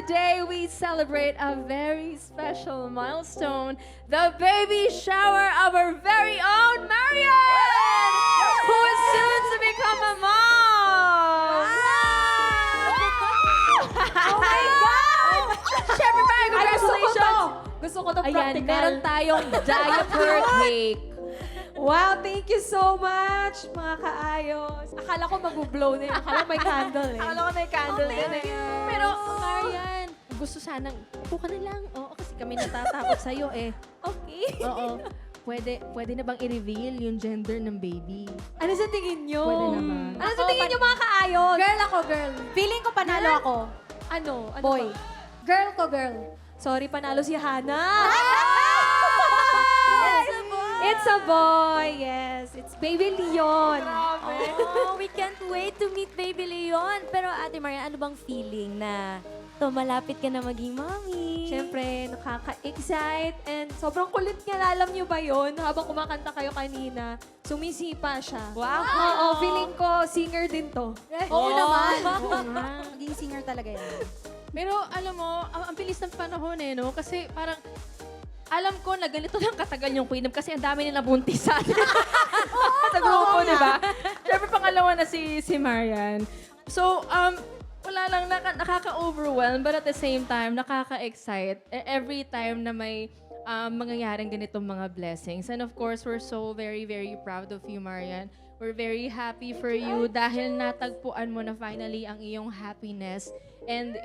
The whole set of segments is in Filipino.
today we celebrate a very special milestone, the baby shower of our very own Marian, who is soon to become a mom. Oh my God! Siyempre, Marian, congratulations! Gusto ko to Ayan, practical. meron tayong diaper cake. Wow, thank you so much, mga kaayos. Akala ko mag-blow na yun. Akala may candle eh. Akala ko may candle din eh. you. Pero, Marian, gusto sanang, upo ka na lang. Oo, kasi kami natatakot sa'yo eh. Okay. Oo. Pwede na bang i-reveal yung gender ng baby? Ano sa tingin nyo? Pwede naman. Ano sa tingin nyo, mga kaayos? Girl ako, girl. Feeling ko panalo ako. Ano? Ano Boy. ba? Girl ko, girl. Sorry, panalo si Hana. It's a boy, yes. It's baby Leon. Oh, we can't wait to meet Baby Leon. Pero Ate Maria, ano bang feeling na malapit ka na maging mommy? Siyempre, nakaka-excite and sobrang kulit niya. Alam niyo ba yon? Habang kumakanta kayo kanina, sumisipa siya. Wow. Oo, feeling ko singer din to. Oo naman. Oo nga. Magiging singer talaga yan. Pero alam mo, ang bilis ng panahon eh, no? Kasi parang, alam ko na ganito lang katagal yung Queen kasi ang dami nila buntis sa atin. Sa grupo, di ba? Siyempre, pangalawa na si Marian. So, wala lang, nakaka-overwhelm, but at the same time, nakaka-excite every time na may mangyayaring ganitong mga blessings. And of course, we're so very, very proud of you, Marian. We're very happy for you dahil natagpuan mo na finally ang iyong happiness. And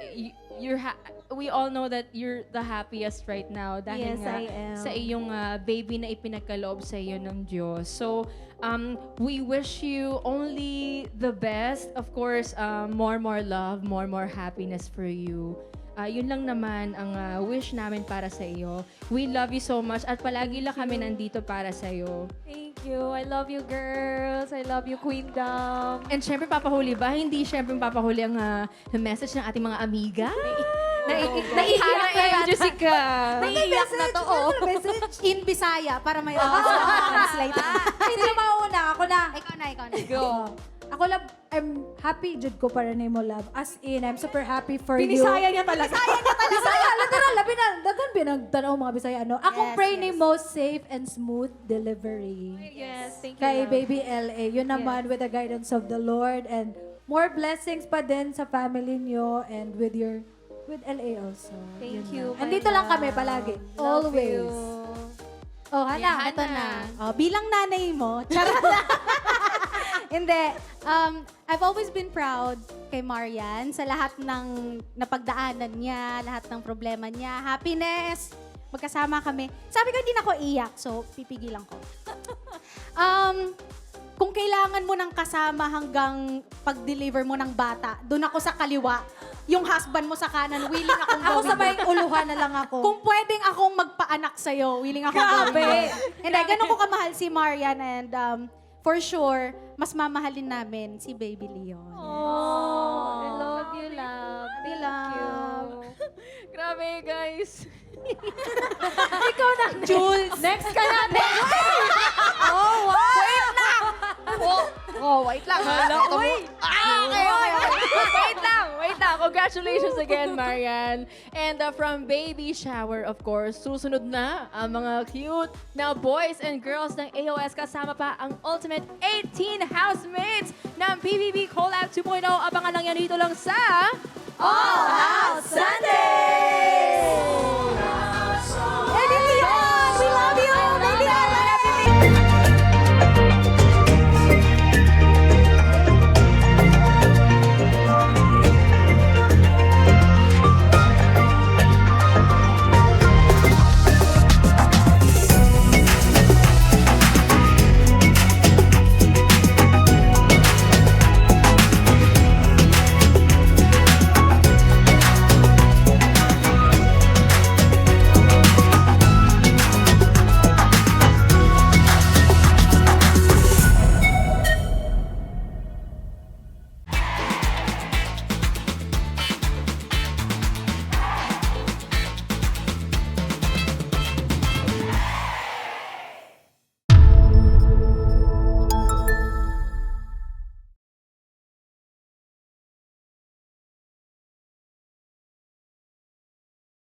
we all know that you're the happiest right now dahil Yes, nga I am. sa iyong baby na ipinagkaloob sa iyo ng Diyos. So, we wish you only the best. Of course, more love, more happiness for you. Yun lang naman ang wish namin para sa iyo. We love you so much at palagi lang kami nandito para sa iyo. Thank you. I love you, girls. I love you, Queendom. And syempre, papahuli ba? Hindi syempre papahuli ang message ng ating mga amiga. Naiiyak na Jessica. Naiiyak na to, oh. Message in Bisaya para may translate. Sino mauna? Ako na. Ikaw na. Go. Ako lang, I'm happy, Jud ko para nimo love. As in, I'm super happy for you. Pinisaya niya talaga. Bisaya, literal, labi na, dagan binagtanaw mga Bisaya, ano. Akong pray ni most safe and smooth delivery. Yes, thank you. Kay love. Baby LA. Yun naman with the guidance of the Lord and more blessings pa din sa family nyo and with LA also. Thank Yun you, lang. my Andito lang love. kami palagi. Love Always. you. Oh, Hana. Ito na. Oh, bilang nanay mo, charot. Hindi. I've always been proud kay Marian sa lahat ng napagdaanan niya, lahat ng problema niya, happiness. Magkasama kami. Sabi ko, hindi na ako iyak, so pipigilan ko. Kung kailangan mo ng kasama hanggang pag-deliver mo ng bata, doon ako sa kaliwa. Yung husband mo sa kanan, willing akong Ako gawin. sabay uluhan na lang ako. Kung pwedeng akong magpaanak sa'yo, willing akong Grabe! gawin. And ganun ko kamahal si Marian and for sure, mas mamahalin namin si Baby Leon. Oh, I love you, love. We love. Grabe, guys. Ikaw na. Jules! Next ka na. Oh, wow! Wait lang! Wait lang. Wait lang. Congratulations again, Marian. And from baby shower, of course, susunod na ang mga cute na boys and girls ng AOS kasama pa ang ultimate 18 housemates ng PBB Collab 2.0. Abangan lang yan dito lang sa All Out Sunday!